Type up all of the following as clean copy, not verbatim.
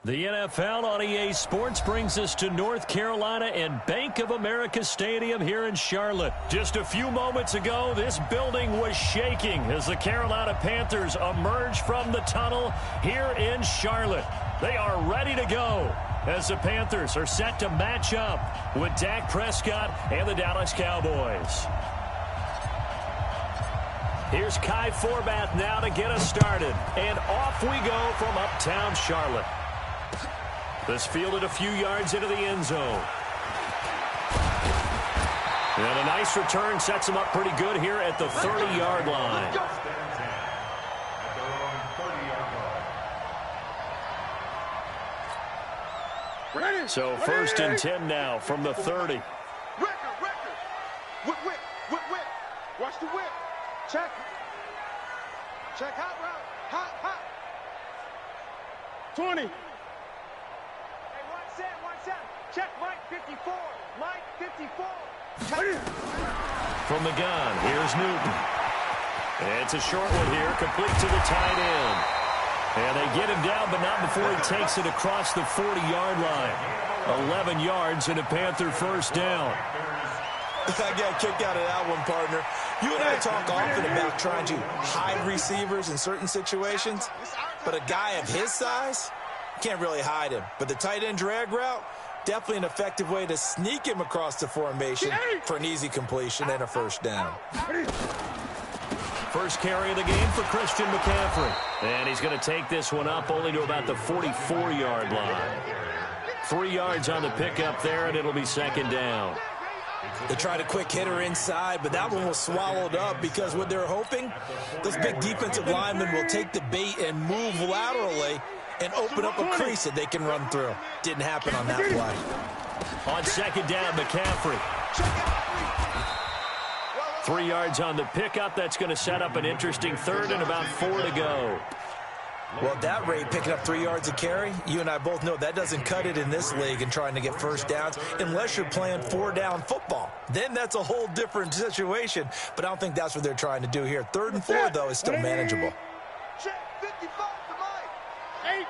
The NFL on EA Sports brings us to North Carolina and Bank of America Stadium here in Charlotte. Just a few moments ago, this building was shaking as the Carolina Panthers emerged from the tunnel here in Charlotte. They are ready to go as the Panthers are set to match up with Dak Prescott and the Dallas Cowboys. Here's Kai Forbath now to get us started. And off we go from uptown Charlotte. This fielded a few yards into the end zone. And a nice return sets him up pretty good here at the 30-yard line. So 1st and 10 now from the 30. Whip. Watch the whip. Check. Hot route. Hot. 20. Hey, one set. Check Mike 54. Mike 54. From the gun, here's Newton. It's a short one here, complete to the tight end. And they get him down, but not before he takes it across the 40-yard line. 11 yards and a Panther first down. I got kicked out of that one, partner. You and I talk often about trying to hide receivers in certain situations, but a guy of his size, can't really hide him. But the tight end drag route, definitely an effective way to sneak him across the formation for an easy completion and a first down. First carry of the game for Christian McCaffrey. And he's going to take this one up only to about the 44-yard line. 3 yards on the pickup there, and it'll be second down. They tried a quick hitter inside, but that one was swallowed up because what they're hoping, those big defensive linemen will take the bait and move laterally and open up a crease that they can run through. Didn't happen on that play. On second down, McCaffrey. 3 yards on the pickup. That's going to set up an interesting third and about 4 to go. Well, at that rate, picking up 3 yards a carry, you and I both know that doesn't cut it in this league and trying to get first downs unless you're playing 4-down football. Then that's a whole different situation, but I don't think that's what they're trying to do here. 3rd and 4, though, is still manageable. Check 55 to Mike. 8.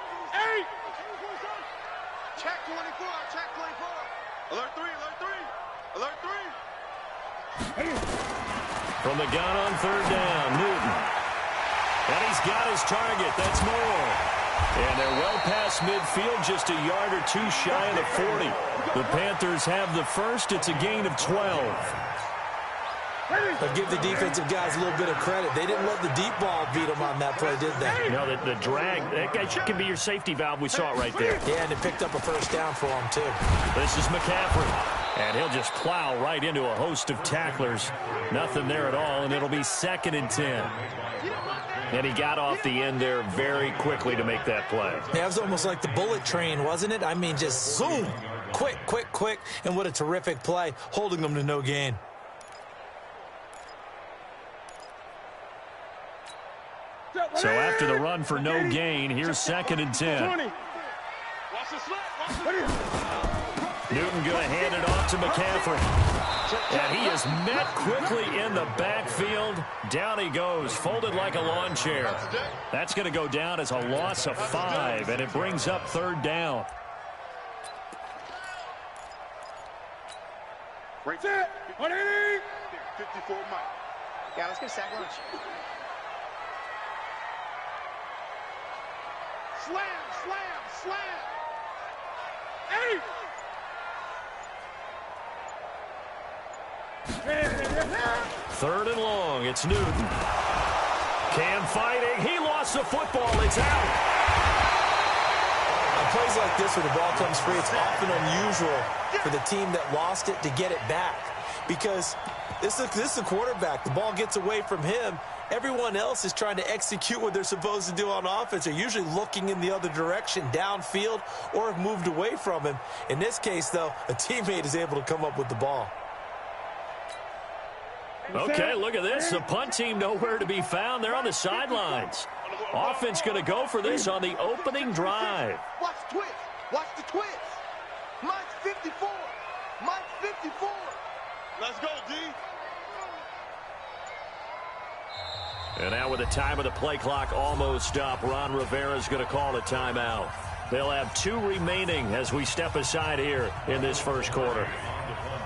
Check 24. Alert 3. From the gun on 3rd down, Newton. And he's got his target. That's more. And they're well past midfield, just a yard or two shy of the 40. The Panthers have the first. It's a gain of 12. But give the defensive guys a little bit of credit. They didn't let the deep ball beat them on that play, did they? No, the drag, that guy can be your safety valve. We saw it right there. Yeah, and they picked up a first down for him, too. This is McCaffrey. And he'll just plow right into a host of tacklers. Nothing there at all, and it'll be 2nd and 10. And he got off the end there very quickly to make that play. Yeah, it was almost like the bullet train, wasn't it? I mean, just zoom. Quick. And what a terrific play, holding them to no gain. So after the run for no gain, here's 2nd and 10. Newton going to hand it off to McCaffrey. And he is met quickly in the backfield. Down he goes, folded like a lawn chair. That's going to go down as a loss of 5, and it brings up 3rd down. Right there. 54 Mike. Yeah, let's get sack lunch. Slam. 8. Third and long, it's Newton. Cam fighting, he lost the football, it's out. On plays like this where the ball comes free, it's often unusual for the team that lost it to get it back. Because this is the quarterback. The ball gets away from him. Everyone else is trying to execute what they're supposed to do on offense. They're usually looking in the other direction, downfield, or have moved away from him. In this case, though, a teammate is able to come up with the ball. Okay, look at this. The punt team nowhere to be found. They're on the sidelines. Offense going to go for this on the opening drive. Watch the twist. Mike's 54. Let's go, D. And now with the time of the play clock almost up, Ron Rivera's going to call a timeout. They'll have 2 remaining as we step aside here in this first quarter.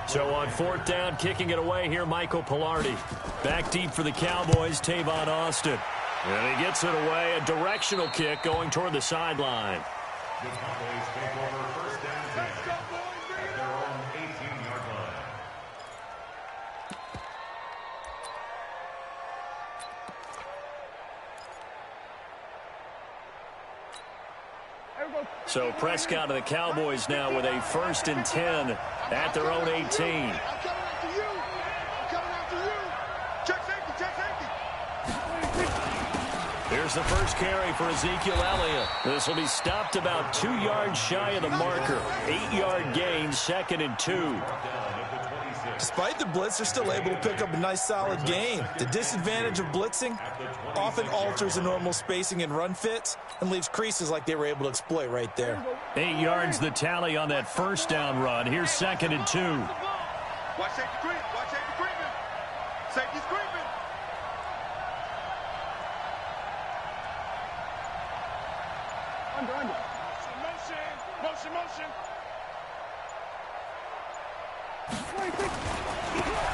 So on 4th down, kicking it away here, Michael Pilardi. Back deep for the Cowboys, Tavon Austin. And he gets it away, a directional kick going toward the sideline. The Cowboys take over first down 10 at their own 18-yard line. So Prescott and the Cowboys now with a 1st and 10 at their own 18. I'm coming after you. I'm coming after you. Check safety, check safety. Here's the first carry for Ezekiel Elliott. This will be stopped about 2 yards shy of the marker. 8-yard gain, 2nd and 2. Despite the blitz, they're still able to pick up a nice solid gain. The disadvantage of blitzing often alters the normal spacing and run fits and leaves creases like they were able to exploit right there. 8 yards the tally on that 1st down run. Here's 2nd and 2. Watch safety creep. Watch safety creeping. Safety's creeping. Under. Motion.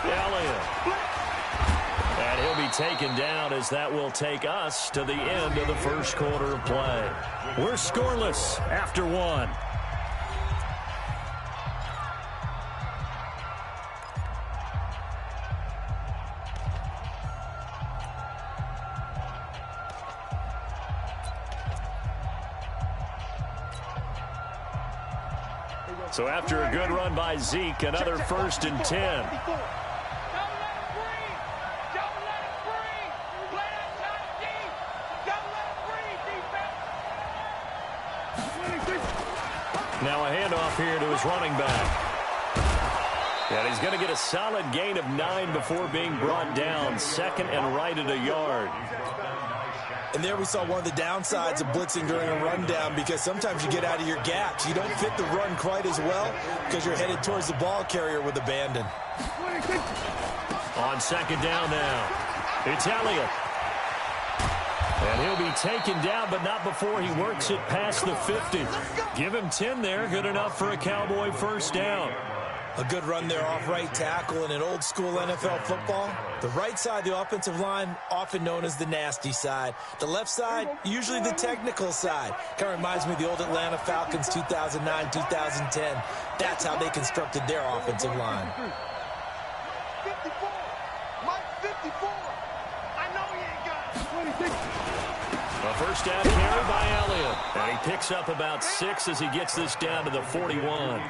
Elliott. And he'll be taken down as that will take us to the end of the first quarter of play. We're scoreless after 1. So after a good run by Zeke, another 1st and 10. Now a handoff here to his running back. And he's going to get a solid gain of 9 before being brought down. 2nd and right at a yard. And there we saw one of the downsides of blitzing during a rundown, because sometimes you get out of your gaps. You don't fit the run quite as well because you're headed towards the ball carrier with abandon. On 2nd down now, it's Elliott. And he'll be taken down, but not before he works it past the 50. Give him 10 there, good enough for a Cowboy 1st down. A good run there off right tackle in an old-school NFL football. The right side of the offensive line, often known as the nasty side. The left side, usually the technical side. Kind of reminds me of the old Atlanta Falcons 2009, 2010. That's how they constructed their offensive line. 54. Mike 54. I know he ain't got it. A 1st down carry by Elliott. And he picks up about 6 as he gets this down to the 41.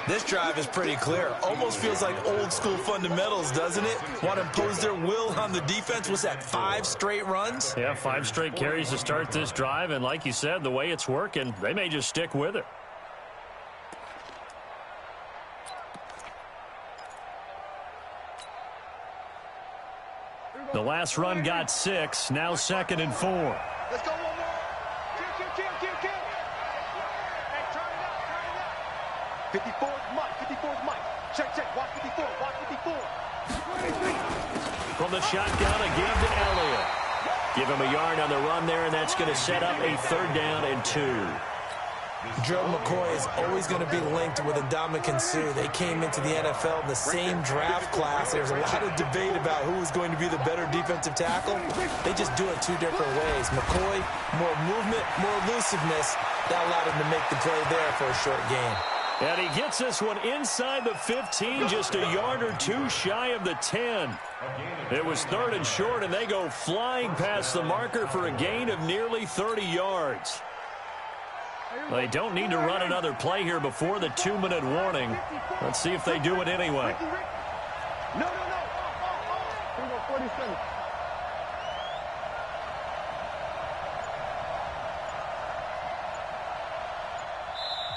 This drive is pretty clear. Almost feels like old-school fundamentals, doesn't it? Want to impose their will on the defense? What's that, 5 straight runs? Yeah, 5 straight carries to start this drive. And like you said, the way it's working, they may just stick with it. The last run got 6. Now 2nd and 4. Let's go one more. Kill. Hey, turn it up. 54 is Mike. Check. Watch 54. From the shotgun, a give to Elliott. Give him a yard on the run there, and that's going to set up a 3rd down and 2. Joe McCoy is always going to be linked with Ndamukong Suh. They came into the NFL in the same draft class. There's a lot of debate about who is going to be the better defensive tackle. They just do it 2 different ways. McCoy, more movement, more elusiveness. That allowed him to make the play there for a short gain. And he gets this one inside the 15, just a yard or 2 shy of the 10. It was 3rd and short, and they go flying past the marker for a gain of nearly 30 yards. They don't need to run another play here before the 2-minute warning. Let's see if they do it anyway. No. 47.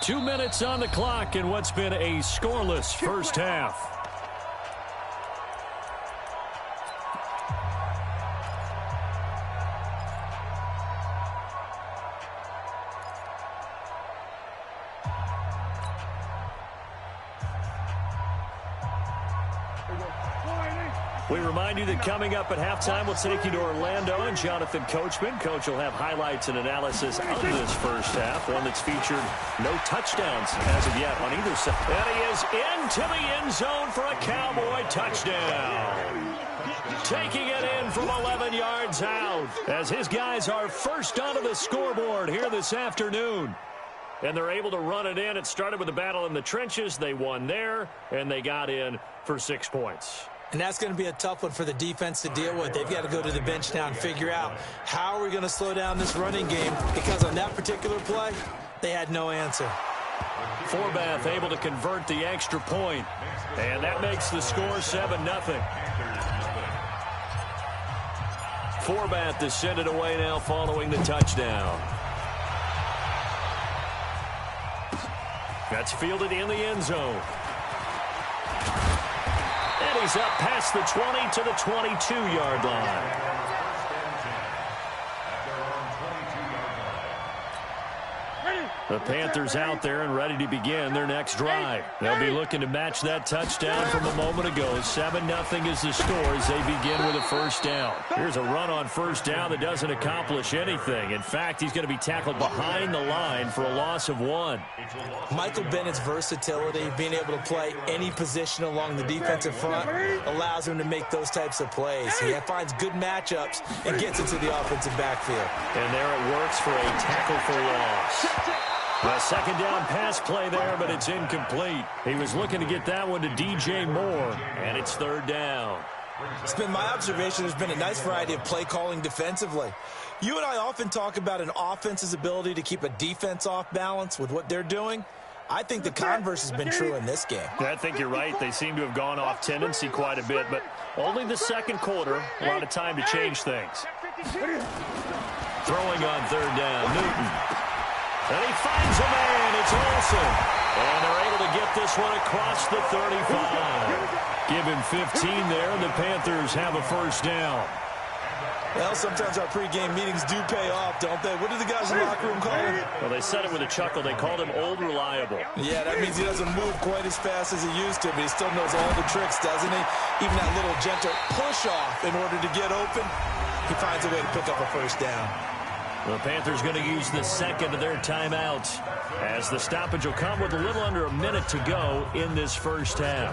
2 minutes on the clock in what's been a scoreless first half. We remind you that coming up at halftime, we'll take you to Orlando and Jonathan Coachman. Coach will have highlights and analysis of this first half, one that's featured no touchdowns as of yet on either side. And he is into the end zone for a Cowboy touchdown. Taking it in from 11 yards out as his guys are first onto the scoreboard here this afternoon. And they're able to run it in. It started with a battle in the trenches. They won there, and they got in for 6 points. And that's going to be a tough one for the defense to deal with. They've got to go to the bench now and figure out how are we going to slow down this running game, because on that particular play, they had no answer. Forbath able to convert the extra point, and that makes the score 7-0. Forbath is sent it away now following the touchdown. That's fielded in the end zone. And he's up past the 20 to the 22-yard line. The Panthers out there and ready to begin their next drive. They'll be looking to match that touchdown from a moment ago. 7-0 is the score as they begin with a first down. Here's a run on first down that doesn't accomplish anything. In fact, he's going to be tackled behind the line for a loss of 1. Michael Bennett's versatility, being able to play any position along the defensive front, allows him to make those types of plays. He finds good matchups and gets into the offensive backfield. And there it works for a tackle for loss. A second down pass play there, but it's incomplete. He was looking to get that one to DJ Moore, and it's third down. It's been my observation there's been a nice variety of play calling defensively. You and I often talk about an offense's ability to keep a defense off balance with what they're doing. I think the converse has been true in this game. I think you're right. They seem to have gone off tendency quite a bit, but only the second quarter, a lot of time to change things. Throwing on third down, Newton. And he finds a man. It's Olsen. And they're able to get this one across the 35. Give him 15 there, and the Panthers have a first down. Well, sometimes our pregame meetings do pay off, don't they? What do the guys in the locker room call him? Well, they said it with a chuckle. They called him Old Reliable. Yeah, that means he doesn't move quite as fast as he used to, but he still knows all the tricks, doesn't he? Even that little gentle push-off in order to get open, he finds a way to pick up a first down. The Panthers going to use the second of their timeouts as the stoppage will come with a little under a minute to go in this first half.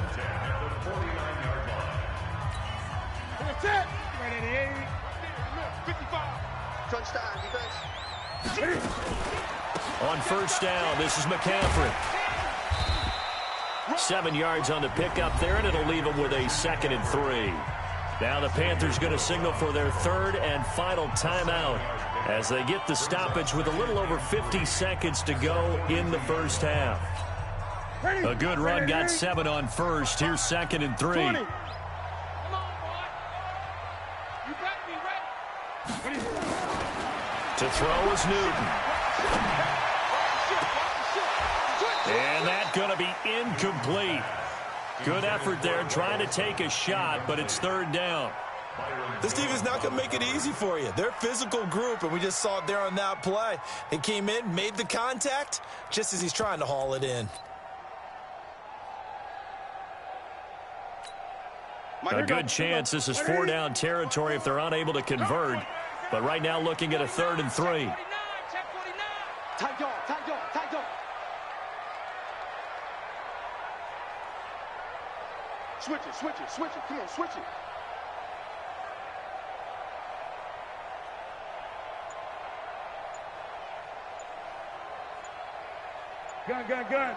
That's it. 55. Crunch time, defense. On first down, this is McCaffrey. 7 yards on the pickup there, and it'll leave him with a 2nd and 3. Now the Panthers going to signal for their third and final timeout as they get the stoppage with a little over 50 seconds to go in the first half. A good run, got 7 on first. Here's 2nd and 3. Come on, boy. You better be ready. To throw is Newton. And that's going to be incomplete. Good effort there trying to take a shot, but it's third down. This team is not going to make it easy for you. They're a physical group, and we just saw it there on that play. They came in, made the contact, just as he's trying to haul it in. A good chance this is 4-down territory if they're unable to convert. But right now looking at a 3rd and 3. Tight dog, tight dog, tight dog. Switch it, switch it, switch it. Come on, switch it. Gun.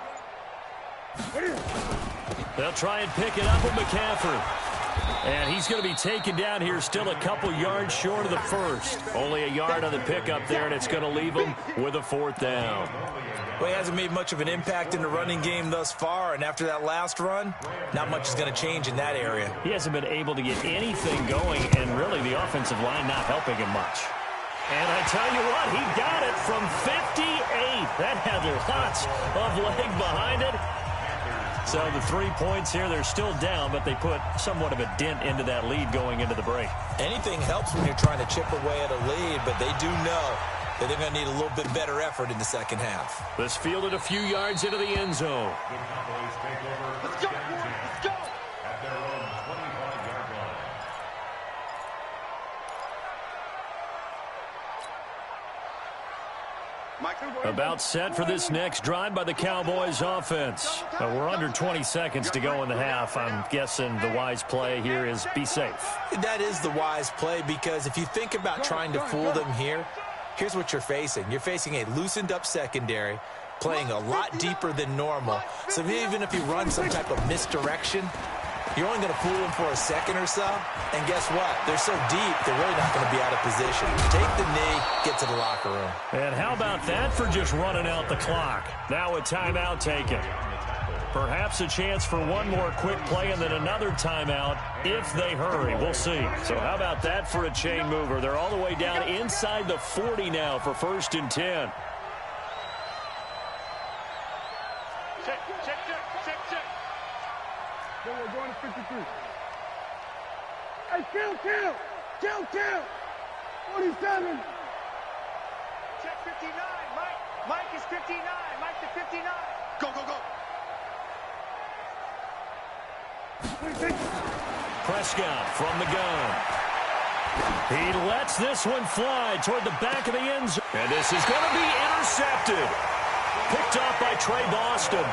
They'll try and pick it up with McCaffrey. And he's going to be taken down here still a couple yards short of the first. Only a yard on the pickup there, and it's going to leave him with a 4th down. Well, he hasn't made much of an impact in the running game thus far, and after that last run, not much is going to change in that area. He hasn't been able to get anything going, and really the offensive line not helping him much. And I tell you what, he got it from 58. That had lots of leg behind it. So the 3 points here, they're still down, but they put somewhat of a dent into that lead going into the break. Anything helps when you're trying to chip away at a lead, but they do know that they're going to need a little bit better effort in the second half. This fielded a few yards into the end zone. Let's go, let's go. About set for this next drive by the Cowboys offense. We're under 20 seconds to go in the half. I'm guessing the wise play here is be safe. That is the wise play, because if you think about trying to fool them here, here's what you're facing. You're facing a loosened up secondary, playing a lot deeper than normal. So even if you run some type of misdirection, you're only going to fool them for a second or so. And guess what? They're so deep, they're really not going to be out of position. Take the knee, get to the locker room. And how about that for just running out the clock? Now a timeout taken. Perhaps a chance for one more quick play and then another timeout if they hurry. We'll see. So how about that for a chain mover? They're all the way down inside the 40 now for 1st and 10. Then we're going to 53. Hey, kill! 47. Check 59. Mike is 59. Mike to 59. Go. 26. Prescott from the gun. He lets this one fly toward the back of the end zone. And this is going to be intercepted. Picked off by Trey Boston.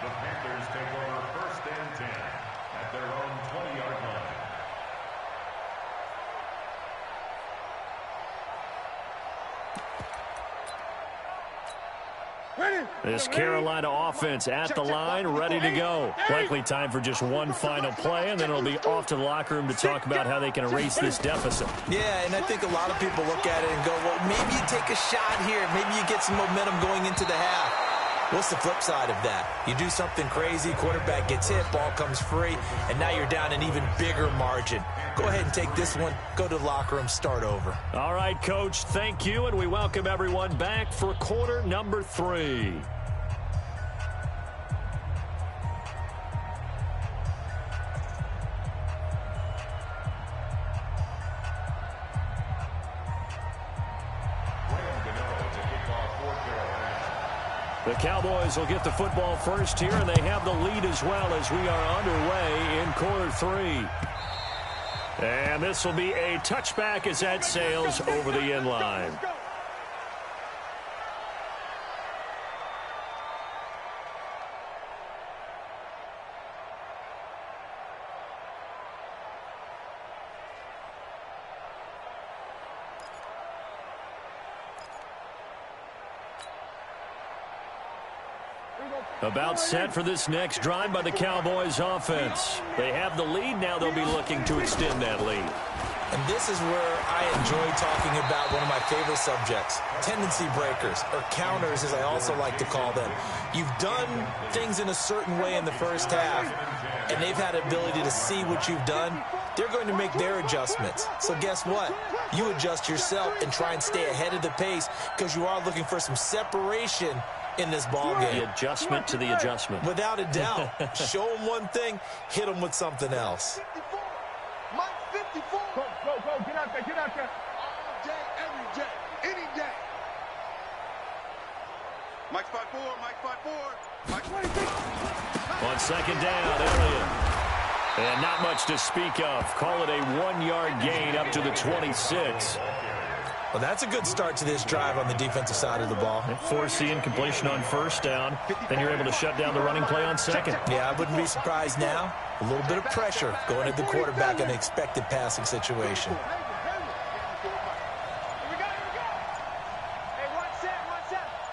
The Panthers take over 1st and 10 at their own 20-yard line. This Carolina offense at the line, ready to go. Likely time for just one final play, and then it'll be off to the locker room to talk about how they can erase this deficit. Yeah, and I think a lot of people look at it and go, well, maybe you take a shot here. Maybe you get some momentum going into the half. What's the flip side of that? You do something crazy, quarterback gets hit, ball comes free, and now you're down an even bigger margin. Go ahead and take this one, go to the locker room, start over. All right, Coach, thank you, and we welcome everyone back for quarter number 3. The Cowboys will get the football first here, and they have the lead as well as we are underway in quarter 3. And this will be a touchback as that sails over the end line. About set for this next drive by the Cowboys offense. They have the lead. Now they'll be looking to extend that lead. And this is where I enjoy talking about one of my favorite subjects, tendency breakers, or counters as I also like to call them. You've done things in a certain way in the first half, and they've had the ability to see what you've done. They're going to make their adjustments. So guess what? You adjust yourself and try and stay ahead of the pace, because you are looking for some separation in this ball game. The adjustment to the adjustment. Without a doubt. Show them one thing, hit them with something else. 54. Mike 54. Go. Get out there. All day, every day, any day. Mike 5-4. Mike 26. On second down, Elliott. And not much to speak of. Call it a 1-yard gain up to the 26. Well, that's a good start to this drive on the defensive side of the ball. Force the incompletion on first down. Then you're able to shut down the running play on second. Yeah, I wouldn't be surprised now. A little bit of pressure going at the quarterback in an expected passing situation. Hey, one set.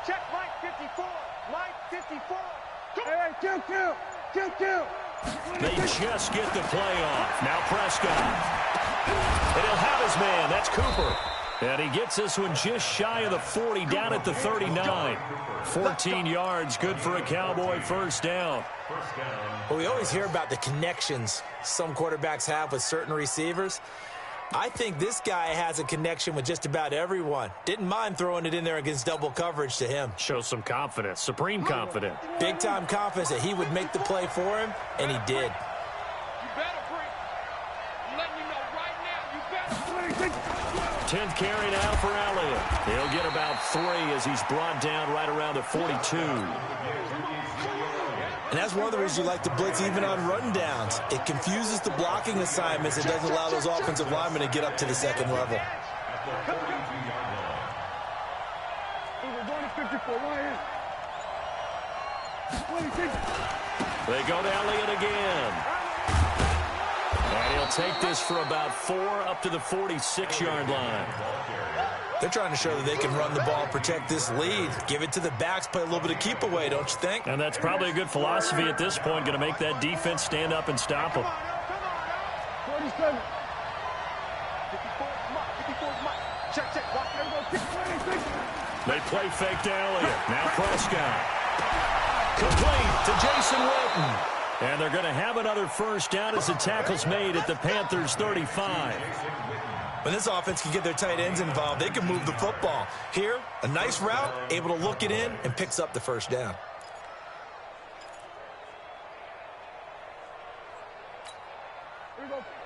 Check Mike 54. Mike 54. Hey, kill. They just get the play off. Now Prescott. And he'll have his man. That's Cooper. And he gets this one just shy of the 40, down at the 39. 14 yards, good for a Cowboy first down. Well, we always hear about the connections some quarterbacks have with certain receivers. I think this guy has a connection with just about everyone. Didn't mind throwing it in there against double coverage to him. Shows some confidence, supreme confidence. Big-time confidence that he would make the play for him, and he did. You better bring. I'm letting you know right now, you better. 10th carry now for Elliott. He'll get about 3 as he's brought down right around the 42. And that's one of the reasons you like to blitz even on rundowns. It confuses the blocking assignments. It doesn't allow those offensive linemen to get up to the second level. They go to Elliott again. And he'll take this for about 4 up to the 46-yard line. They're trying to show that they can run the ball, protect this lead. Give it to the backs, play a little bit of keep away, don't you think? And that's probably a good philosophy at this point, going to make that defense stand up and stop them. 47. 54's Mike. Check. They play fake to Elliott. Now Prescott. Complete to Jason Witten. And they're going to have another first down as the tackle's made at the Panthers' 35. When this offense can get their tight ends involved, they can move the football. Here, a nice route, able to look it in, and picks up the first down.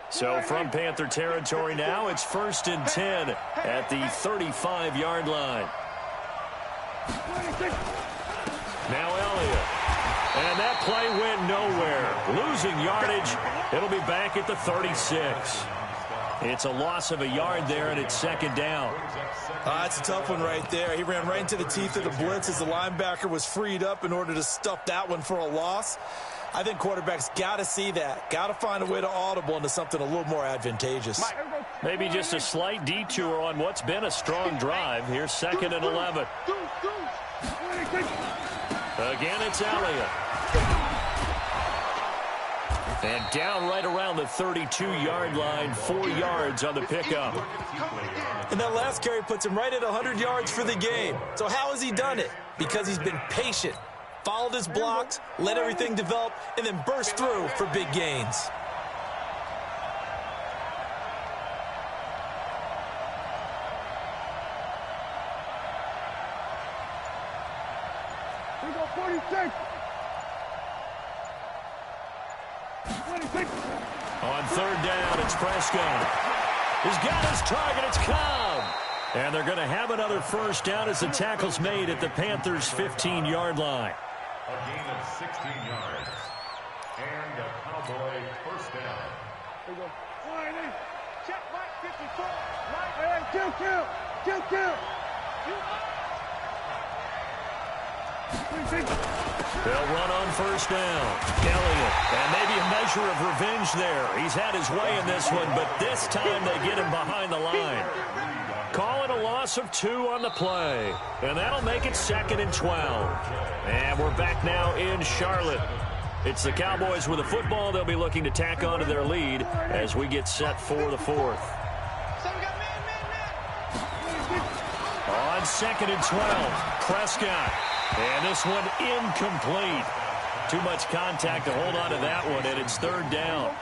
So from Panther territory now, it's 1st and 10 at the 35-yard line. Now Elliott. And that play went nowhere. Losing yardage. It'll be back at the 36. It's a loss of a yard there, and it's 2nd down. That's a tough one right there. He ran right into the teeth of the blitz as the linebacker was freed up in order to stuff that one for a loss. I think quarterbacks got to see that. Got to find a way to audible into something a little more advantageous. Maybe just a slight detour on what's been a strong drive. Here's 2nd and 11. Again, it's Elliott. And down right around the 32-yard line, 4 yards on the pickup. And that last carry puts him right at 100 yards for the game. So how has he done it? Because he's been patient, followed his blocks, let everything develop, and then burst through for big gains. We go 46. 26. On 3rd down, it's Prescott. He's got his target. It's Cobb. And they're going to have another first down as the tackle's made at the Panthers' 15-yard line. A gain of 16 yards. And a Cowboy first down. We go 40. Check Mike 54. Mike. Kill. They'll run on first down. Elliott, and maybe a measure of revenge there. He's had his way in this one, but this time they get him behind the line. Call it a loss of 2 on the play, and that'll make it 2nd and 12. And we're back now in Charlotte. It's the Cowboys with the football. They'll be looking to tack on to their lead as we get set for the 4th. On 2nd and 12, Prescott. And this one incomplete. Too much contact to hold on to that one, and it's 3rd down.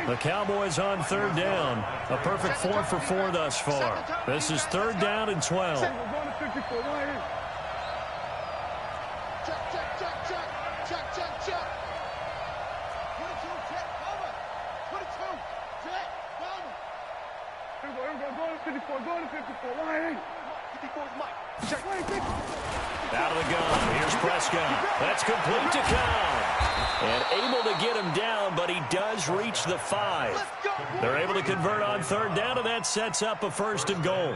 The Cowboys on 3rd down. A perfect 4 for 4 thus far. This is 3rd down and 12. Check. 54's Mike. Check. Out of the gun. Here's Prescott. That's complete to Cobb. And able to get him down, but he does reach the 5. They're able to convert on 3rd down, and that sets up a 1st and goal.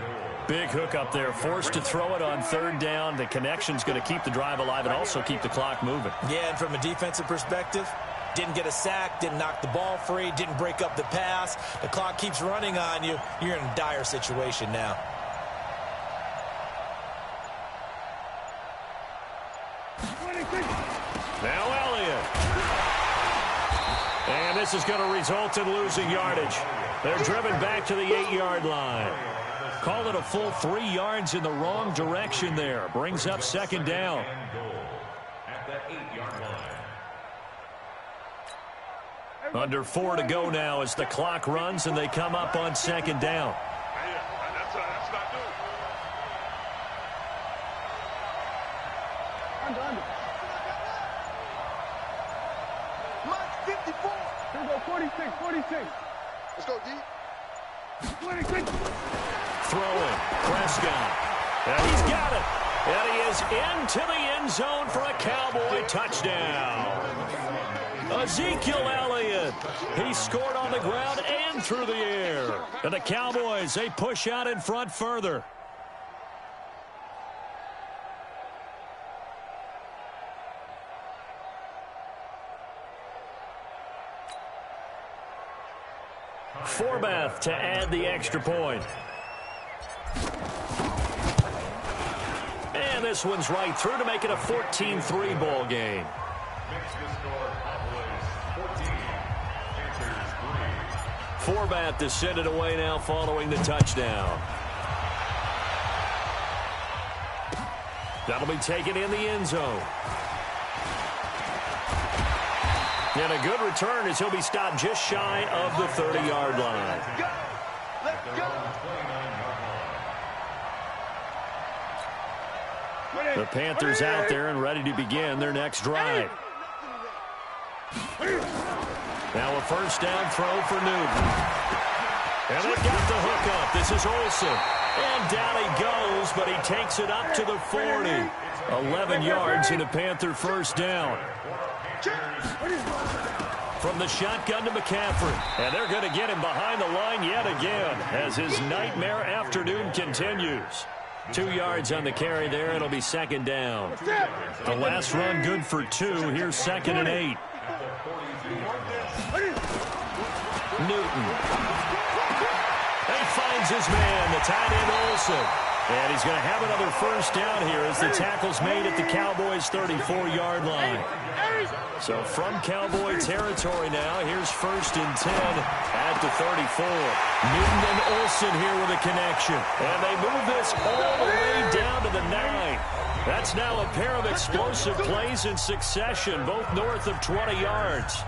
Big hook up there. Forced to throw it on 3rd down. The connection's going to keep the drive alive and also keep the clock moving. Yeah, and from a defensive perspective, didn't get a sack, didn't knock the ball free, didn't break up the pass. The clock keeps running on you. You're in a dire situation now. Now Elliott. And this is going to result in losing yardage. They're driven back to the 8-yard line. Call it a full 3 yards in the wrong direction there. Brings up 2nd down. At the 8-yard line. Under 4 to go now as the clock runs and they come up on 2nd down. Mike 54. Here we go 46. Let's go, D. 26. Throwing. Prescott. And he's got it. And he is into the end zone for a Cowboy touchdown. Ezekiel Elliott. He scored on the ground and through the air. And the Cowboys, they push out in front further. Forbath to add the extra point. And this one's right through to make it a 14-3 ball game. Forbath to send it away now following the touchdown. That'll be taken in the end zone. And a good return as he'll be stopped just shy of the 30-yard line. Let's go. The Panthers out there and ready to begin their next drive. Now a first down throw for Newton. And they got the hook up. This is Olsen. And down he goes, but he takes it up to the 40. 11 yards and a Panther first down. From the shotgun to McCaffrey. And they're going to get him behind the line yet again as his nightmare afternoon continues. 2 yards on the carry there. It'll be second down. The last run good for 2. Here's 2nd and 8. Newton. He finds his man, the tight end Olsen. And he's going to have another first down here as the tackle's made at the Cowboys' 34-yard line. So from Cowboy territory now, here's 1st and 10 at the 34. Newton and Olsen here with a connection. And they move this all the way down to the 9. That's now a pair of explosive plays in succession, both north of 20 yards.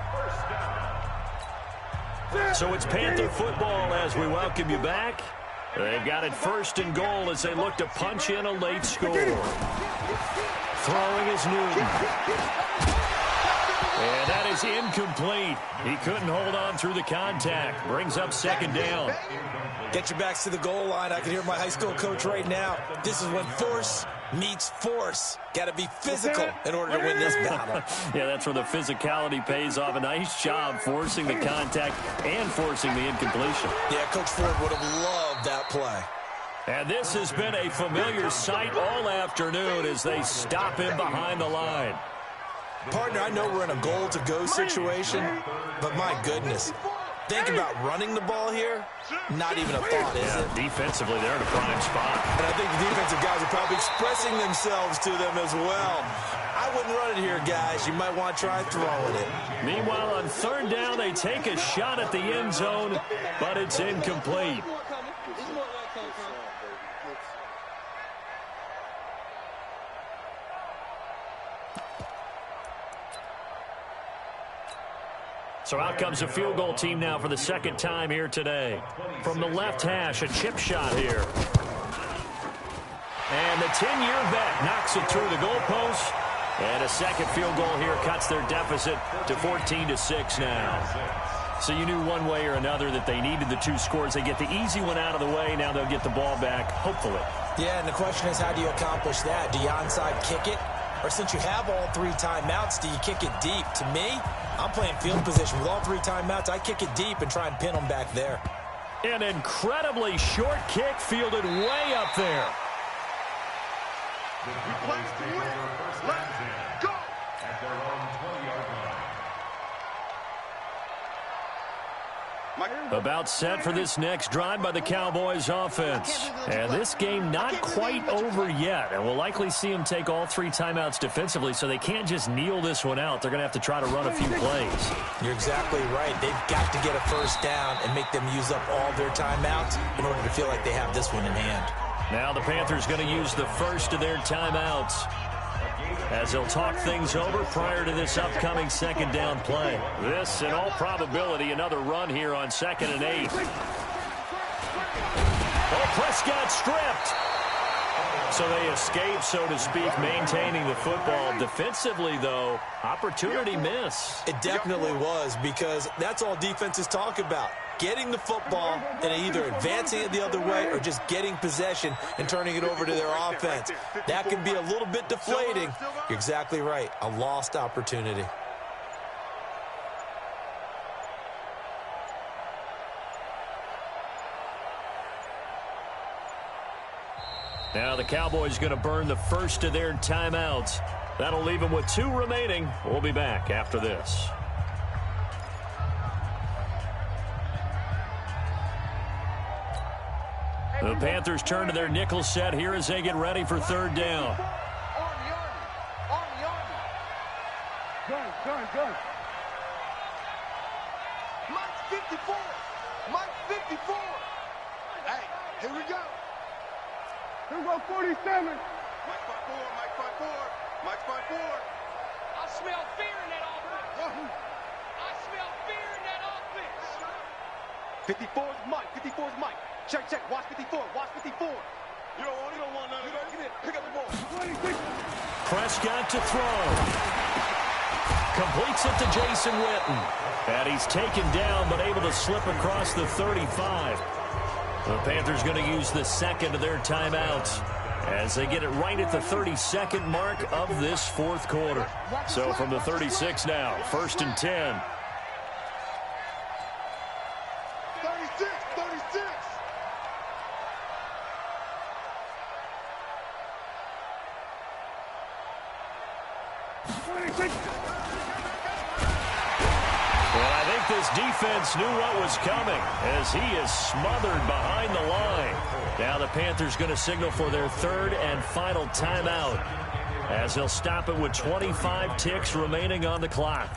So it's Panther football as we welcome you back. They've got it 1st and goal as they look to punch in a late score. Throwing is Newton. And that is incomplete. He couldn't hold on through the contact. Brings up 2nd down. Get your backs to the goal line. I can hear my high school coach right now. This is when force meets force. Got to be physical in order to win this battle. Yeah, that's where the physicality pays off. A nice job forcing the contact and forcing the incompletion. Yeah, Coach Ford would have loved that play. And this has been a familiar sight all afternoon as they stop him behind the line. Partner, I know we're in a goal-to-go situation, but my goodness. Think about running the ball here. Not even a thought, is it? Defensively, they're in a prime spot. And I think the defensive guys are probably expressing themselves to them as well. I wouldn't run it here, guys. You might want to try throwing it. Meanwhile, on 3rd down, they take a shot at the end zone, but it's incomplete. So out comes a field goal team now for the 2nd time here today. From the left hash, a chip shot here. And the 10-year vet knocks it through the goalpost. And a 2nd field goal here cuts their deficit to 14-6 now. So you knew one way or another that they needed the 2 scores. They get the easy one out of the way. Now they'll get the ball back, hopefully. Yeah, and the question is, how do you accomplish that? Do you onside kick it? Or since you have all 3 timeouts, do you kick it deep? To me, I'm playing field position with all 3 timeouts. I kick it deep and try and pin them back there. An incredibly short kick fielded way up there. Let's go. At their own 20-yard line. About set for this next drive by the Cowboys offense. And this game not quite over yet. And we'll likely see them take all 3 timeouts defensively, so they can't just kneel this one out. They're going to have to try to run a few plays. You're exactly right. They've got to get a first down and make them use up all their timeouts in order to feel like they have this one in hand. Now the Panthers going to use the first of their timeouts as they'll talk things over prior to this upcoming 2nd down play. This, in all probability, another run here on 2nd and 8. Oh, Prescott stripped. So they escape, so to speak, maintaining the football. Defensively, though, opportunity miss. It definitely was, because that's all defenses talk about. Getting the football and either advancing it the other way or just getting possession and turning it over to their offense. That can be a little bit deflating. You're exactly right. A lost opportunity. Now the Cowboys going to burn the first of their timeouts. That'll leave them with 2 remaining. We'll be back after this. The Panthers turn to their nickel set here as they get ready for 3rd down. Gun. Mike 54. Mike 54. Hey, here we go. Here we go, 47. Mike 54, Mike 54, Mike 54. I smell fear in that offense. I smell fear in that offense. 54 is Mike, 54 is Mike. Check, watch 54, watch 54. You don't want none of that. Get in, pick up the ball. Prescott to throw. Completes it to Jason Witten. And he's taken down, but able to slip across the 35. The Panthers going to use the second of their timeouts as they get it right at the 32nd mark of this 4th quarter. So from the 36 now, 1st and 10. 36. Well, I think this defense knew what was coming as he is smothered behind the line. Now the Panthers going to signal for their 3rd and final timeout as they'll stop it with 25 ticks remaining on the clock.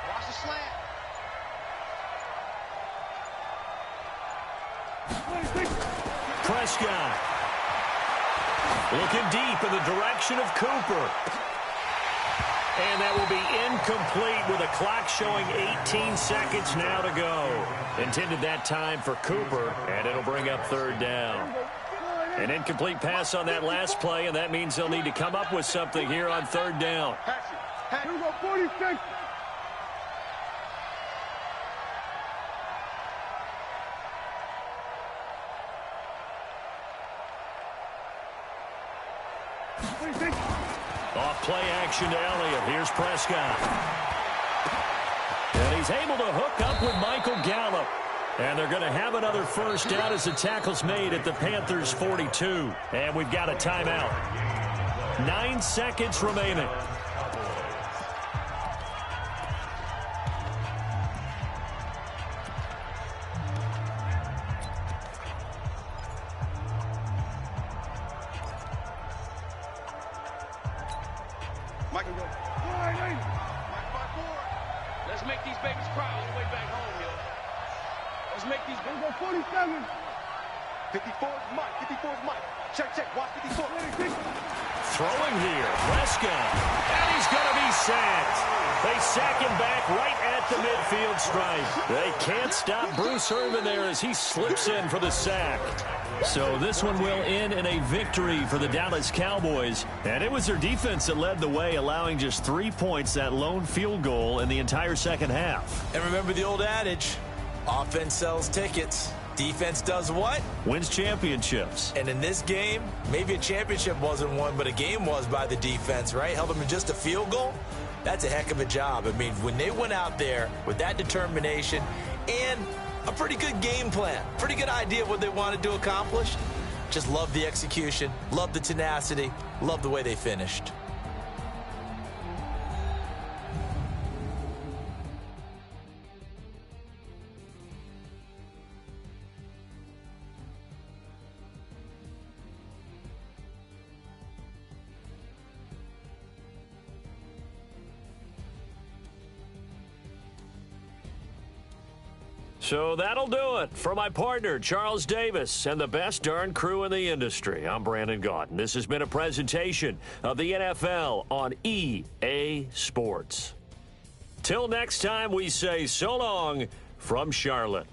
Watch the slant. Prescott looking deep in the direction of Cooper. And that will be incomplete with a clock showing 18 seconds now to go. Intended that time for Cooper, and it'll bring up 3rd down. An incomplete pass on that last play, and that means they'll need to come up with something here on 3rd down. Here we go, 46. Off play action to Elliott. Here's Prescott. And he's able to hook up with Michael Gallup. And they're going to have another 1st down as the tackle's made at the Panthers' 42. And we've got a timeout. 9 seconds remaining. Michael, go. Let's make these babies cry all the way back home, yo. Let's make these babies go 47. 54 is Mike. 54 is Mike. Check. Watch 54. Throwing here. Prescott. And he's going to be sacked. They sack him back right at the midfield stripe. They can't stop Bruce Irvin there as he slips in for the sack. So this one will end in a victory for the Dallas Cowboys. And it was their defense that led the way, allowing just 3 points, that lone field goal in the entire second half. And remember the old adage, offense sells tickets. Defense does what? Wins championships. And in this game, maybe a championship wasn't won, but a game was by the defense, right? Held them in just a field goal. That's a heck of a job. I mean, when they went out there with that determination and a pretty good game plan, pretty good idea of what they wanted to accomplish, just love the execution, love the tenacity, love the way they finished. So that'll do it. For my partner, Charles Davis, and the best darn crew in the industry, I'm Brandon Gaudin. This has been a presentation of the NFL on EA Sports. Till next time, we say so long from Charlotte.